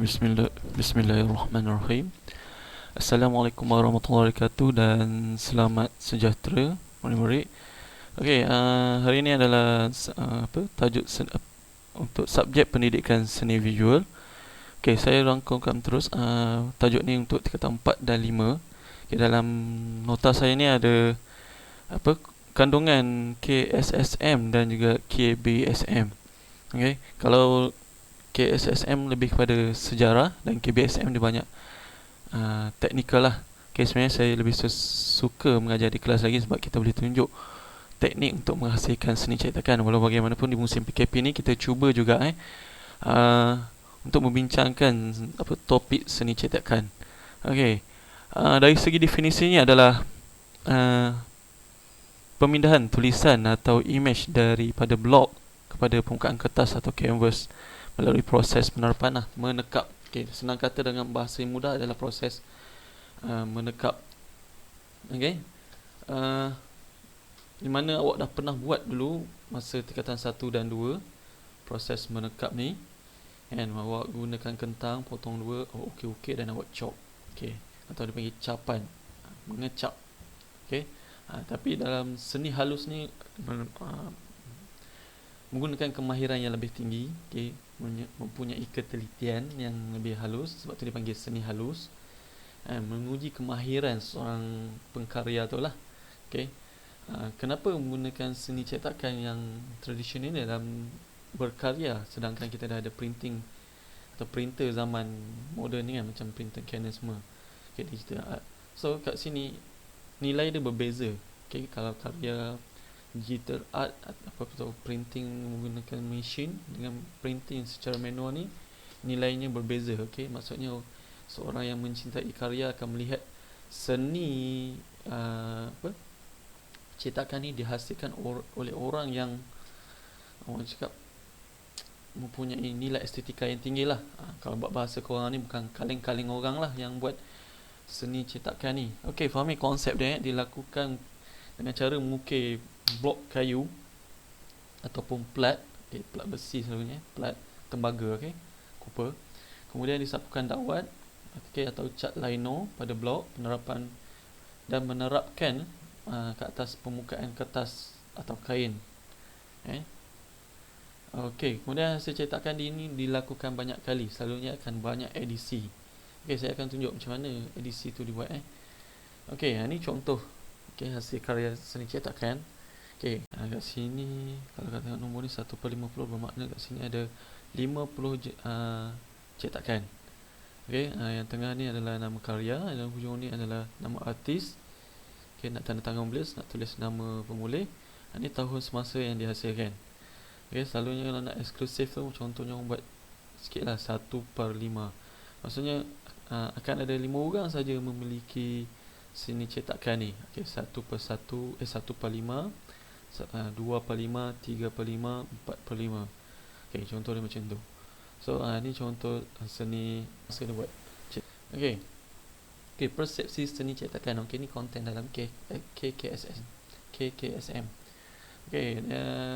Bismillahirrahmanirrahim. Assalamualaikum warahmatullahi wabarakatuh dan selamat sejahtera murid-murid. Okey, hari ini adalah untuk subjek pendidikan seni visual. Okey, saya rangkumkan terus tajuk ni untuk tingkatan 4 dan 5. Okay, dalam nota saya ni ada kandungan KSSM dan juga KBSM. Okey, kalau KSSM lebih kepada sejarah dan KBSM dia banyak teknikal lah. Okay, sebenarnya saya lebih suka mengajar di kelas lagi sebab kita boleh tunjuk teknik untuk menghasilkan seni cetakan. Walau bagaimanapun di musim PKP ni kita cuba juga untuk membincangkan topik seni cetakan. Okay, dari segi definisinya adalah pemindahan tulisan atau image daripada blok kepada permukaan kertas atau canvas melalui proses penerapan menekap. Okay, senang kata dengan bahasa yang mudah adalah proses menekap. Okay, di mana awak dah pernah buat dulu masa tingkatan 1 dan 2 proses menekap ni, and awak gunakan kentang potong 2, okey dan awak chop. Okay, atau dipanggil capan, mengecap. Okay, tapi dalam seni halus ni menggunakan kemahiran yang lebih tinggi. Okay, mempunyai ketelitian yang lebih halus, sebab tu dipanggil seni halus. Menguji kemahiran seorang pengkarya tu lah. Okay, kenapa menggunakan seni cetakan yang tradisional ni dalam berkarya, sedangkan kita dah ada printing atau printer zaman moden ni kan, macam printer Canon semua. Okay, digital art. So kat sini nilai dia berbeza. Okay, kalau karya digital art atau printing menggunakan mesin dengan printing secara manual ni, nilainya berbeza. Okey, maksudnya seorang yang mencintai karya akan melihat seni cetakan ni dihasilkan oleh orang yang orang cakap mempunyai nilai estetika yang tinggi lah. Kalau bahasa korang ni bukan kaleng-kaleng orang lah yang buat seni cetakan ni. Okey, fahami konsep dia. Dilakukan dengan cara mengukir blok kayu ataupun plat, plat besi selalunya, plat tembaga, copper. Kemudian disapukan dakwat, atau cat lino pada blok penerapan dan menerapkan ke atas permukaan kertas atau kain. Kemudian hasil cetakan ini dilakukan banyak kali, selalunya akan banyak edisi. Saya akan tunjuk macam mana edisi tu dibuat. Ini contoh hasil karya seni cetakan. Kat sini kalau kita tengok nombor ni 1/50, bermakna kat sini ada 50 cetakan. Yang tengah ni adalah nama karya, yang hujung ni adalah nama artis. Nak tanda tangan tulis, nak tulis nama pemulih. Ini tahun semasa yang dihasilkan. Selalunya kalau nak eksklusif tu, contohnya orang buat sikit lah, 1/5. Maksudnya akan ada 5 orang saja memiliki seni cetakan ni. 1/1, 1/5, 2/5, 3/5, 4/5. Contoh dia macam tu. So ni contoh seni saya dah buat. Persepsi seni cetakan. Ni konten dalam KKSM.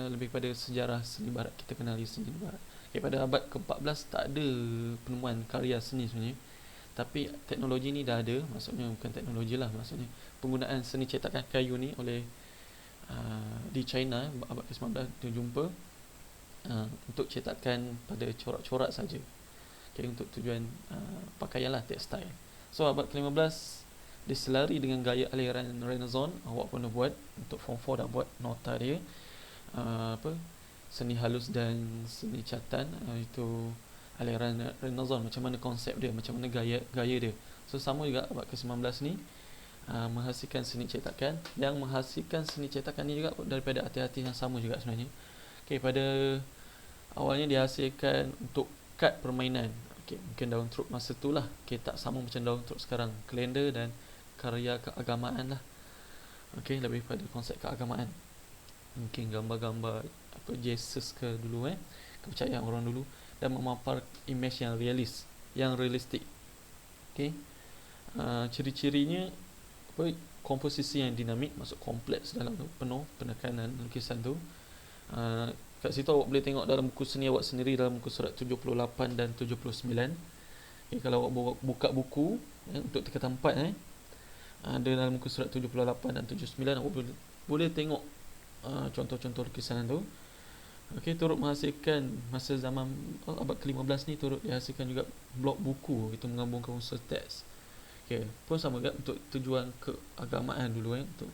Lebih pada sejarah seni barat. Kita kenali seni barat. Pada abad ke-14 tak ada penemuan karya seni sebenarnya, tapi teknologi ni dah ada. Maksudnya bukan teknologi lah, maksudnya penggunaan seni cetakan kayu ni oleh di China abad ke-19 dia jumpa untuk cetakan pada corak-corak saja. Untuk tujuan pakaian lah, tekstil. So abad ke-15 diselari dengan gaya aliran Renaissance. Awak pun dah buat, untuk form 4 dah buat nota dia, seni halus dan seni catatan. Itu aliran Renaissance, macam mana konsep dia, macam mana gaya dia. So sama juga abad ke-19 ni menghasilkan seni cetakan. Yang menghasilkan seni cetakan ni juga daripada artis-artis yang sama juga sebenarnya. Pada awalnya dihasilkan untuk kad permainan. Mungkin daun truk masa tu lah. Tak sama macam daun truk sekarang, kalender dan karya keagamaan lah. Lebih pada konsep keagamaan. Mungkin gambar-gambar Jesus ke dulu, kepercayaan orang dulu, dan memapar image yang realistik. Ciri-cirinya komposisi yang dinamik, maksud kompleks dalam tu, penuh penekanan lukisan tu. Kat situ awak boleh tengok dalam buku seni awak sendiri, dalam muka surat 78 dan 79. Okay, kalau awak buka buku untuk tingkatan 4 ada dalam muka surat 78 dan 79, awak boleh tengok contoh-contoh lukisan tu. Okey, turut menghasilkan masa zaman abad ke-15 ni, turut dihasilkan juga blok buku itu mengambungkan unsur teks. Okey, pun sama juga untuk tujuan keagamaan dulu untuk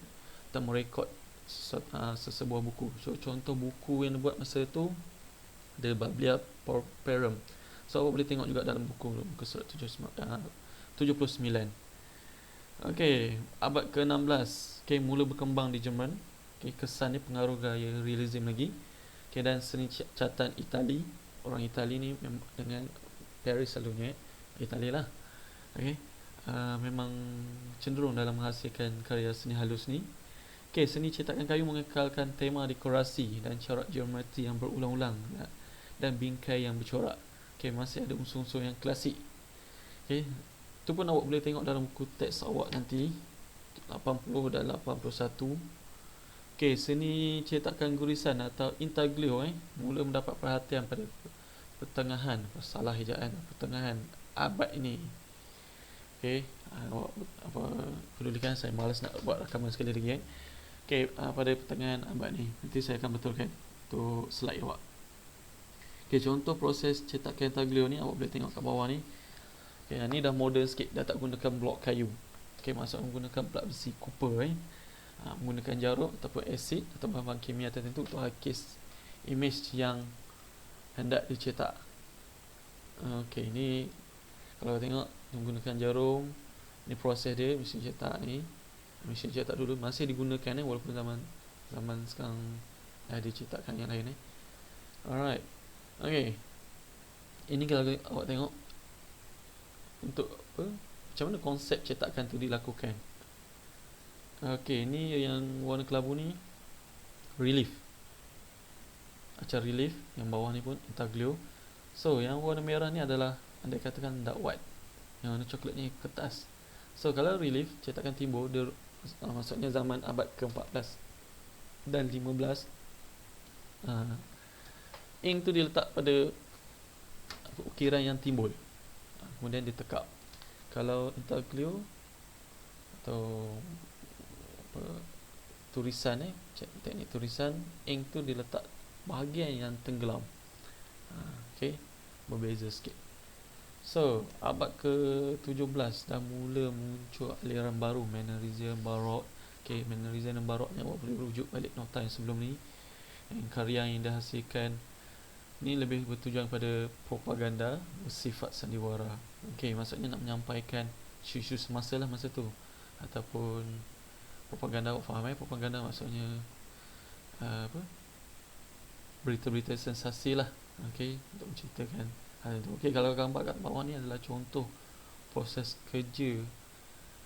kita merekod sesebuah buku. So contoh buku yang dibuat masa tu The Biblia Pauperum. So awak boleh tengok juga dalam buku muka surat 79. Okey, abad ke-16 mula berkembang di Jerman. Kesan ni pengaruh gaya realism lagi. Dan seni catatan Itali, orang Itali ni dengan Paris selalunya, Itali lah. Memang cenderung dalam menghasilkan karya seni halus ni. Seni cetakan kayu mengekalkan tema dekorasi dan corak geometri yang berulang-ulang dan bingkai yang bercorak. Masih ada unsur-unsur yang klasik. Tu pun awak boleh tengok dalam buku teks awak nanti 80 dan 81. Seni cetakan gurisan atau intaglio mula mendapat perhatian pada pertengahan, salah ejaan, pertengahan abad ini. Pedulikan, saya malas nak buat rakaman sekali lagi. Pada pertengahan abad ni, nanti saya akan betulkan untuk slide awak. Contoh proses cetakan intaglio ni awak boleh tengok kat bawah ni. Ni dah modern sikit, dah tak gunakan blok kayu. Maksudnya menggunakan plat besi copper menggunakan jarum ataupun asid atau bahan kimia tertentu untuk hakis imej yang hendak dicetak. Ni kalau tengok menggunakan jarum, ni proses dia, mesin cetak ni. Mesin cetak dulu masih digunakan walaupun zaman sekarang dah dicetakkan yang lain Alright. Ini kalau awak tengok untuk macam mana konsep cetakan tu dilakukan. Ni yang warna kelabu ni relief, acar relief. Yang bawah ni pun intaglio. So yang warna merah ni adalah anda katakan dark white. Yang warna coklat ni kertas. So kalau relief cetakan Timur dia, maksudnya zaman abad ke-14 dan 15, ink tu diletak pada ukiran yang timbul, kemudian ditekap. Kalau intaglio atau tulisan teknik tulisan, ink tu diletak bahagian yang tenggelam. Berbeza sikit. So abad ke-17 dah mula muncul aliran baru, Mannerism, Baroque. Mannerism dan Baroque ni awak boleh rujuk balik nota yang sebelum ni. Karya yang dihasilkan ni lebih bertujuan pada propaganda bersifat sandiwara. Maksudnya nak menyampaikan isu-isu semasa lah masa tu, ataupun propaganda. Awak faham propaganda maksudnya berita-berita sensasi lah, untuk menceritakan hal itu. Kalau gambar kat bawah ni adalah contoh proses kerja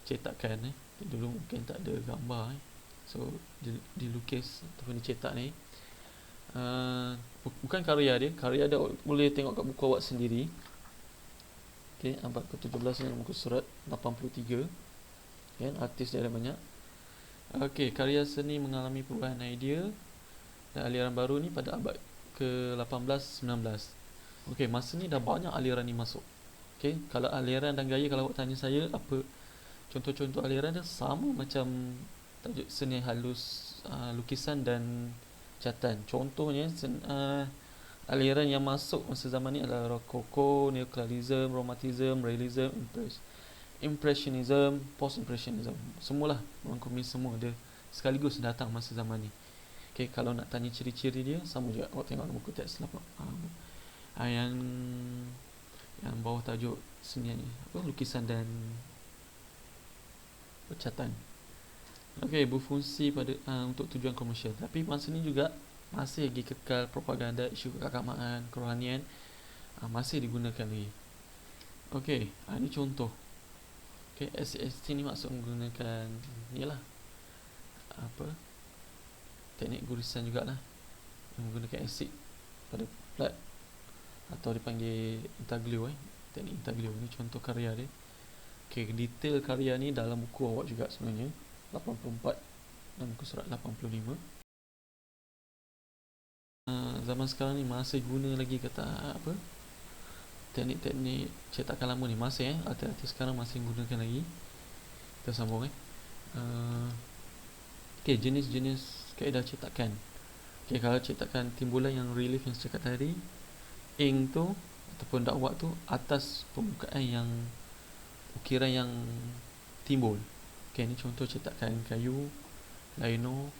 cetakan Dulu mungkin tak ada gambar so dilukis ataupun dicetak ni. Bukan karya dia boleh tengok kat buku awak sendiri. Abad ke-17 ni muka surat 83. Artis dia ada banyak. Karya seni mengalami perubahan idea dan aliran baru ni pada abad ke-18, 19. Masa ni dah banyak aliran ni masuk. Kalau aliran dan gaya, kalau awak tanya saya apa contoh-contoh aliran dia, sama macam tajuk seni halus, lukisan dan catatan. Contohnya aliran yang masuk masa zaman ni adalah Rococo, Neoclassicism, Romanticism, Realism, Impressionism, Post-Impressionism. Semualah merangkumi semua dia sekaligus datang masa zaman ni. Kalau nak tanya ciri-ciri dia, sama juga awak tengok buku teks yang bawah tajuk seni ni, lukisan dan catatan. Berfungsi pada untuk tujuan komersial. Tapi masa ni juga masih lagi kekal propaganda, isu keagamaan, kerohanian masih digunakan lagi. Ini contoh. SCST ni maksud menggunakan inilah teknik gurisan jugalah, menggunakan asid pada plat atau dipanggil intaglio. Teknik intaglio ni contoh karya dia. Detail karya ni dalam buku awak juga sebenarnya 84 dan muka surat 85. Zaman sekarang ni masih guna lagi kata teknik-teknik cetakan lama ni masih artis-artis sekarang masih gunakan lagi. Kita sambung okay, jenis-jenis kaedah cetakan. Okay, kalau cetakan timbulan yang relief yang saya cakap tadi, ink tu ataupun dakwat tu atas permukaan yang ukiran yang timbul. Okay, ni contoh cetakan kayu, lino,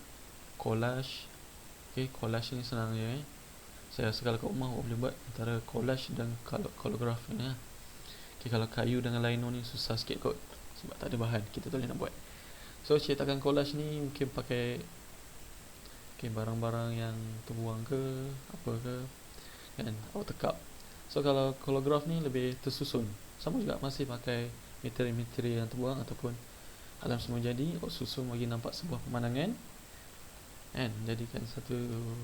collage. Okay, collage ni senang je Saya rasa kalau kat rumah awak boleh buat antara collage dan kolograf ni Okay, kalau kayu dengan lino ni susah sikit kot sebab tak ada bahan, kita tak boleh nak buat. So cetakan collage ni mungkin pakai barang-barang yang terbuang ke apa ke kan, awak tekap. So kalau kolograf ni lebih tersusun, sama juga masih pakai material yang terbuang ataupun alam semua jadi, awak susun bagi nampak sebuah pemandangan kan, jadikan satu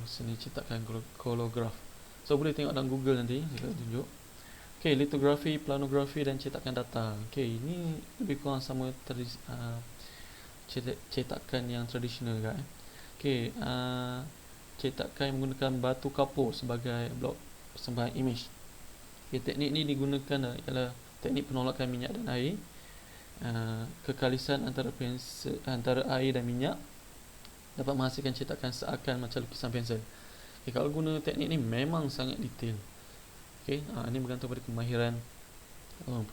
seni cetakan kolograf. So boleh tengok dalam Google nanti, saya akan tunjuk. Okay, litografi, planografi dan cetakan data. Okay, ini lebih kurang sama cetakan yang tradisional kan. Okay, cetakan yang menggunakan batu kapur sebagai blok persembahan image. Okay, teknik ni digunakan ialah teknik penolakan minyak dan air. Kekalisan antara air dan minyak dapat menghasilkan cetakan seakan macam lukisan pensel. Okay, kalau guna teknik ni memang sangat detail. Okay, ini bergantung pada kemahiran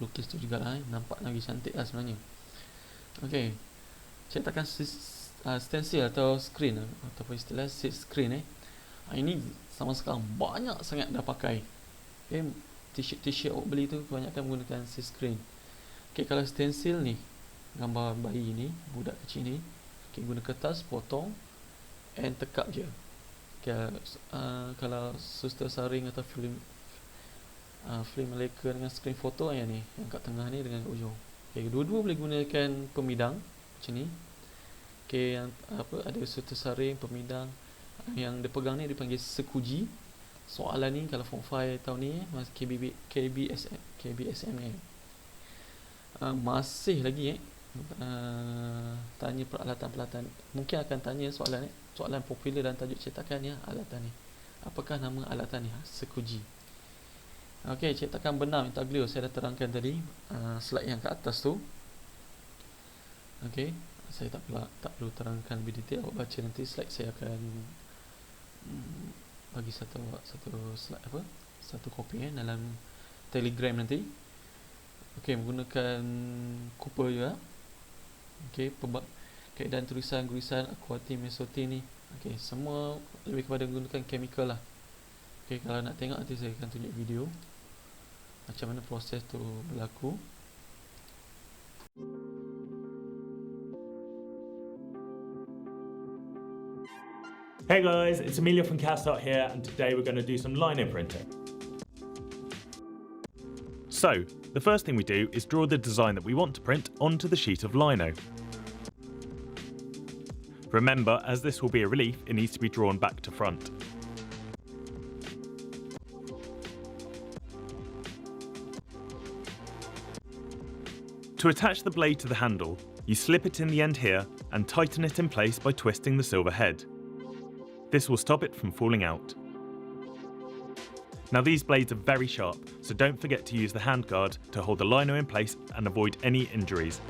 pelukis tu jugalah. Nampak lagi cantik lah sebenarnya. Okay, cetakan stencil atau screen ataupun istilah silk screen ini sama sekarang banyak sangat dah pakai. Okay, t-shirt awak beli tu kebanyakan menggunakan silk screen. Okay, kalau stencil ni gambar bayi ni, budak kecil ni, okay, guna kertas, potong and tekap je. Okay, kalau suster saring atau film Malaysia dengan screen foto yang ni, yang kat tengah ni dengan ujung. Okay, dua-dua boleh gunakan pemidang macam ni. Okay, yang ada suster saring, pemidang. Yang dia pegang ni dipanggil sekuji. Soalan ni kalau form 5 tahun ni KBSM ni masih lagi tanya peralatan-peralatan. Mungkin akan tanya soalan popular dan tajuk cetakan alatan ni. Apakah nama alatan ni? Sekuji. Okey, cetakan benam intaglio saya dah terangkan tadi, slide yang kat atas tu. Okey, saya tak perlu terangkan lebih detail, awak baca nanti slide saya akan bagi satu slide satu kopi dalam Telegram nanti. Okey, menggunakan Cooper juga. Okey, kaedah tulisan-gurisan aquati mesoti ni. Okey, semua lebih kepada menggunakan chemical lah. Okey, kalau nak tengok nanti saya akan tunjuk video macam mana proses tu berlaku. Hey guys, it's Emilio from Castart here, and today we're going to do some lino printing. So, the first thing we do is draw the design that we want to print onto the sheet of lino. Remember, as this will be a relief, it needs to be drawn back to front. To attach the blade to the handle, you slip it in the end here and tighten it in place by twisting the silver head. This will stop it from falling out. Now these blades are very sharp, so don't forget to use the handguard to hold the lino in place and avoid any injuries.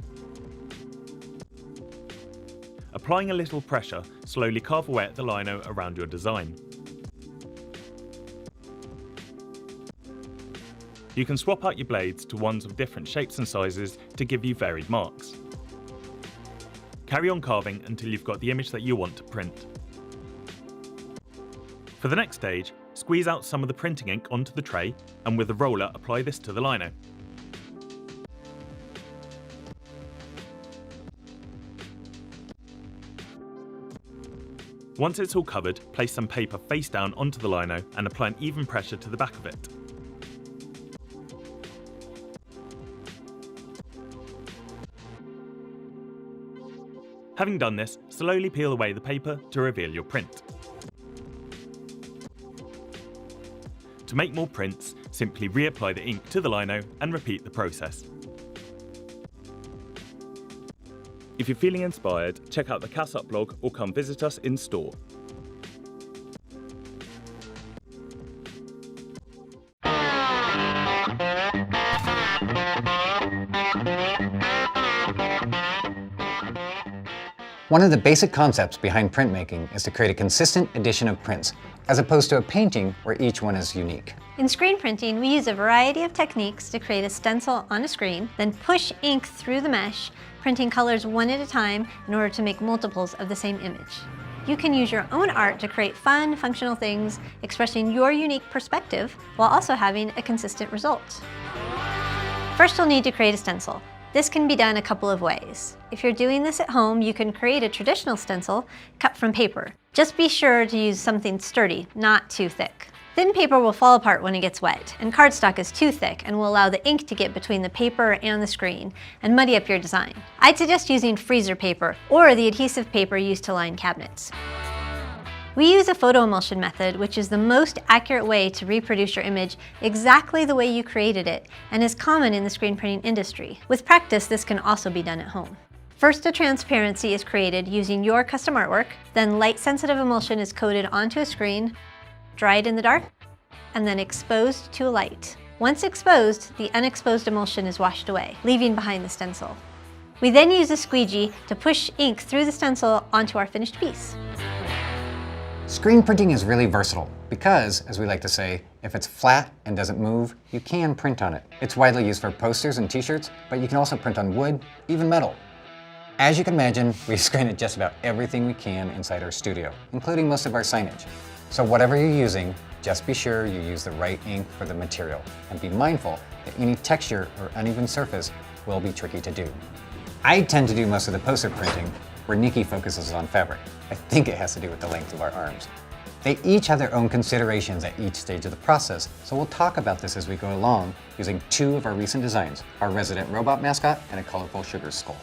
Applying a little pressure, slowly carve away at the lino around your design. You can swap out your blades to ones of different shapes and sizes to give you varied marks. Carry on carving until you've got the image that you want to print. For the next stage, squeeze out some of the printing ink onto the tray and with a roller apply this to the lino. Once it's all covered, place some paper face down onto the lino and apply an even pressure to the back of it. Having done this, slowly peel away the paper to reveal your print. To make more prints, simply reapply the ink to the lino and repeat the process. If you're feeling inspired, check out the Castart blog or come visit us in store. One of the basic concepts behind printmaking is to create a consistent edition of prints, as opposed to a painting where each one is unique. In screen printing, we use a variety of techniques to create a stencil on a screen, then push ink through the mesh, printing colors one at a time in order to make multiples of the same image. You can use your own art to create fun, functional things, expressing your unique perspective while also having a consistent result. First, you'll need to create a stencil. This can be done a couple of ways. If you're doing this at home, you can create a traditional stencil cut from paper. Just be sure to use something sturdy, not too thick. Thin paper will fall apart when it gets wet, and cardstock is too thick and will allow the ink to get between the paper and the screen and muddy up your design. I'd suggest using freezer paper or the adhesive paper used to line cabinets. We use a photo emulsion method, which is the most accurate way to reproduce your image exactly the way you created it and is common in the screen printing industry. With practice, this can also be done at home. First, a transparency is created using your custom artwork, then light-sensitive emulsion is coated onto a screen, dried in the dark, and then exposed to a light. Once exposed, the unexposed emulsion is washed away, leaving behind the stencil. We then use a squeegee to push ink through the stencil onto our finished piece. Screen printing is really versatile because, as we like to say, if it's flat and doesn't move, you can print on it. It's widely used for posters and t-shirts, but you can also print on wood, even metal. As you can imagine, we screen just about everything we can inside our studio, including most of our signage. So whatever you're using, just be sure you use the right ink for the material, and be mindful that any texture or uneven surface will be tricky to do. I tend to do most of the poster printing, where Nikki focuses on fabric. I think it has to do with the length of our arms. They each have their own considerations at each stage of the process, so we'll talk about this as we go along using two of our recent designs, our resident robot mascot and a colorful sugar skull.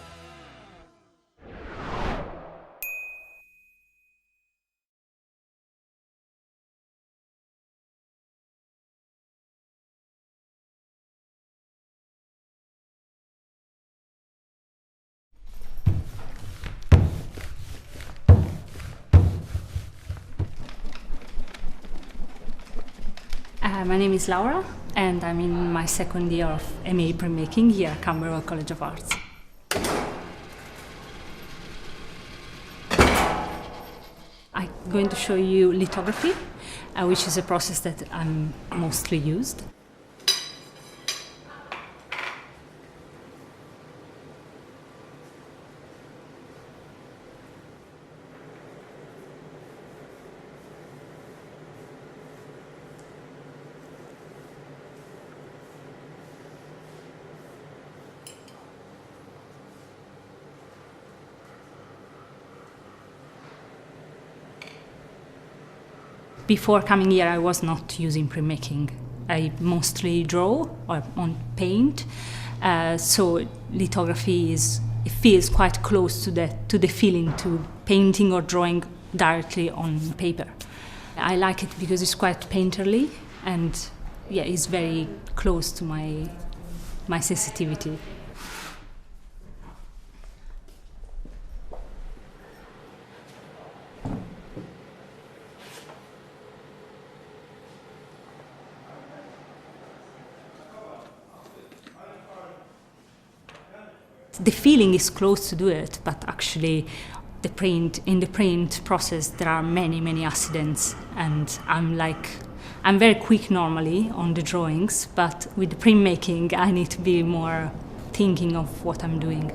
My name is Laura, and I'm in my second year of MA Printmaking here at Camberwell College of Arts. I'm going to show you lithography, which is a process that I'm mostly used. Before coming here, I was not using printmaking. I mostly draw or on paint, so lithography it feels quite close to the feeling to painting or drawing directly on paper. I like it because it's quite painterly, and yeah, it's very close to my sensitivity. The feeling is close to do it, but actually in the print process there are many accidents, and I'm very quick normally on the drawings, but with the printmaking I need to be more thinking of what I'm doing.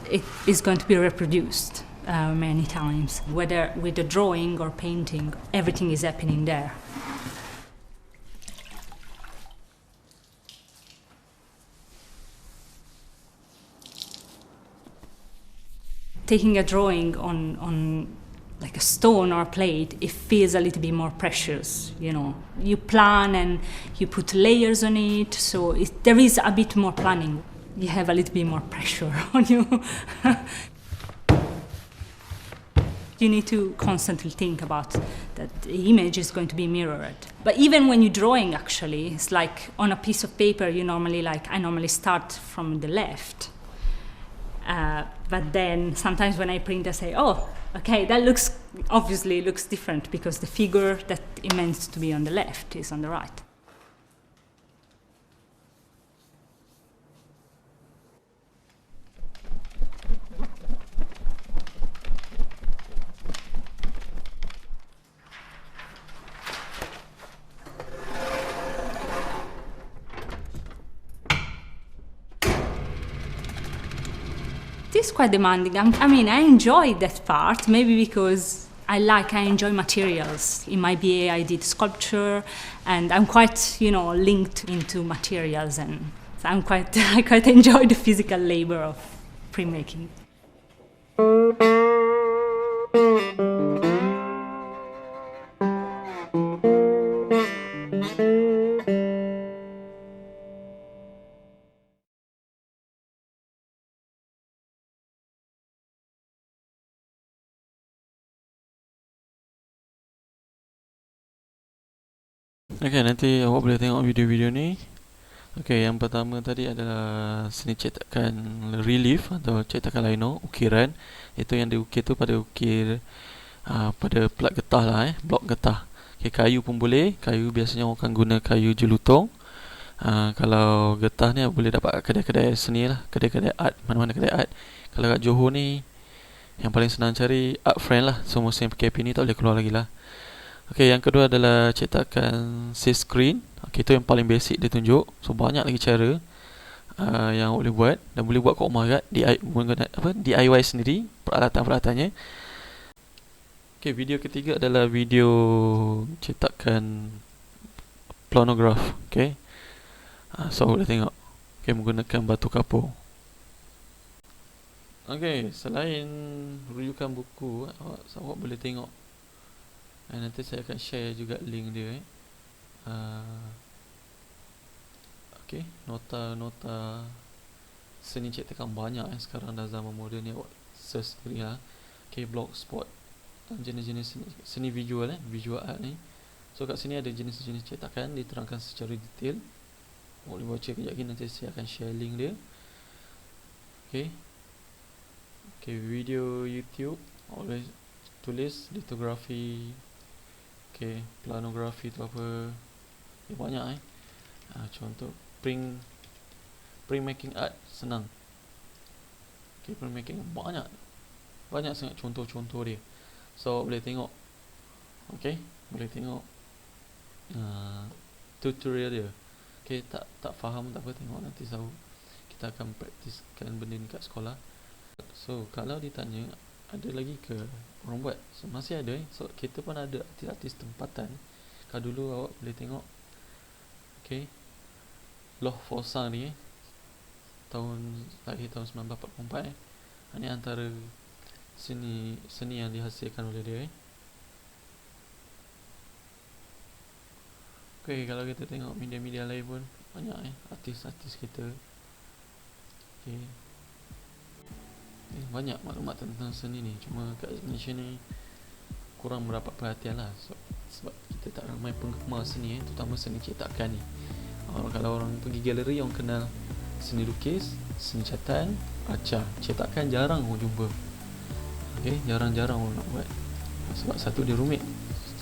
It is going to be reproduced many times, whether with the drawing or painting, everything is happening there. Taking a drawing on like a stone or a plate, it feels a little bit more precious, you know. You plan and you put layers on it, so there is a bit more planning. You have a little bit more pressure on you. You need to constantly think about that the image is going to be mirrored. But even when you're drawing, actually, it's like on a piece of paper, I normally start from the left. But then sometimes when I print, I say, oh, okay, that obviously looks different because the figure that it meant to be on the left is on the right. It is quite demanding. I mean, I enjoy that part, maybe because I enjoy materials. In my BA, I did sculpture, and I'm quite, linked into materials, and so I quite enjoy the physical labor of printmaking. Okay, nanti awak boleh tengok video-video ni. Okay, yang pertama tadi adalah seni cetakan relief atau cetakan lino, ukiran. Itu yang diukir tu pada pada plat getah lah, blok getah. Okay, kayu pun boleh. Kayu biasanya orang akan guna kayu jelutong. Kalau getah ni boleh dapat kedai-kedai seni lah, kedai-kedai art, mana-mana kedai art. Kalau kat Johor ni yang paling senang cari Art Friend lah. So musim PKP ni tak boleh keluar lagi lah. Okay, yang kedua adalah cetakan silk screen. Okay, itu yang paling basic dia tunjuk. So banyak lagi cara yang boleh buat, dan boleh buat kat rumah kat DIY sendiri peralatan-peralatannya. Okay, video ketiga adalah video cetakan planograph. Okay, so boleh tengok. Okay, menggunakan batu kapur. Okay, selain rujukan buku, awak boleh tengok. Nanti saya akan share juga link dia. Okay, nota-nota seni cetakan banyak sekarang dah zaman moden ni, awak search sendiri lah. Okay, blogspot, jenis-jenis seni visual visual art ni. So kat sini ada jenis-jenis cetakan diterangkan secara detail. Boleh baca kejap lagi, nanti saya akan share link dia. Okay, video YouTube, boleh tulis litografi. Okay, planografi tu apa? Banyak contoh printmaking art, senang. Okay, printmaking banyak sangat contoh-contoh dia. So boleh tengok. Okay, boleh tengok tutorial dia. Okay, tak faham tak apa, tengok nanti tahu. Kita akan praktiskan benda ni kat sekolah. So kalau ditanya ada lagi ke orang buat, so masih ada. So kita pun ada artis-artis tempatan. Kalau dulu awak boleh tengok, okay, Loh Fosa ni lahir tahun 1944. Ini antara seni yang dihasilkan oleh dia. Okay, kalau kita tengok media-media lain pun banyak artis-artis kita. Okay, banyak maklumat tentang seni ni. Cuma kat Malaysia ni kurang mendapat perhatian lah. Sebab kita tak ramai penggemar seni, terutama seni cetakan ni. Kalau orang pergi galeri, orang kenal seni lukis, seni catatan, arca. Cetakan jarang orang jumpa. Okay, jarang-jarang orang nak buat. Sebab satu, dia rumit.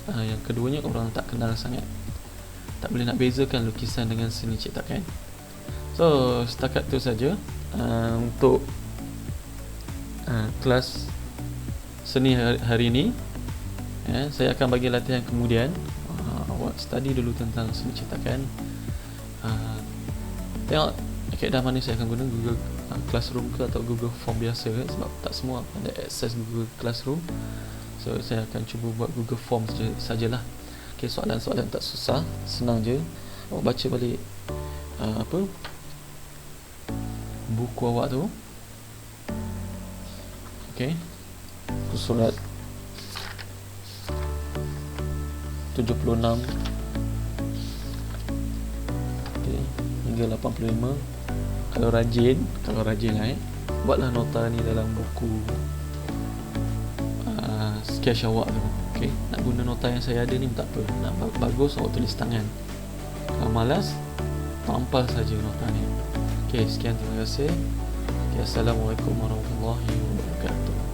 Yang keduanya, orang tak kenal sangat. Tak boleh nak bezakan lukisan dengan seni cetakan. So setakat tu saja untuk kelas seni hari ini. Saya akan bagi latihan kemudian. Awak study dulu tentang seni cetakan. Tengok kaedah mana saya akan guna, Google Classroom ke atau Google Form biasa, sebab tak semua ada akses Google Classroom. So saya akan cuba buat Google Form sajalah. Okay, soalan-soalan tak susah, senang je. Awak baca balik buku awak tu. Okay, surat 76 hingga 85. Kalau rajin lah buatlah nota ni dalam buku sketch awak tu. Okay, nak guna nota yang saya ada ni tak apa, nak bagus awak tulis tangan. Kalau malas, tampal saja nota ni. Okay, sekian, terima kasih. Okay, Assalamualaikum warahmatullahi wabarakatuh.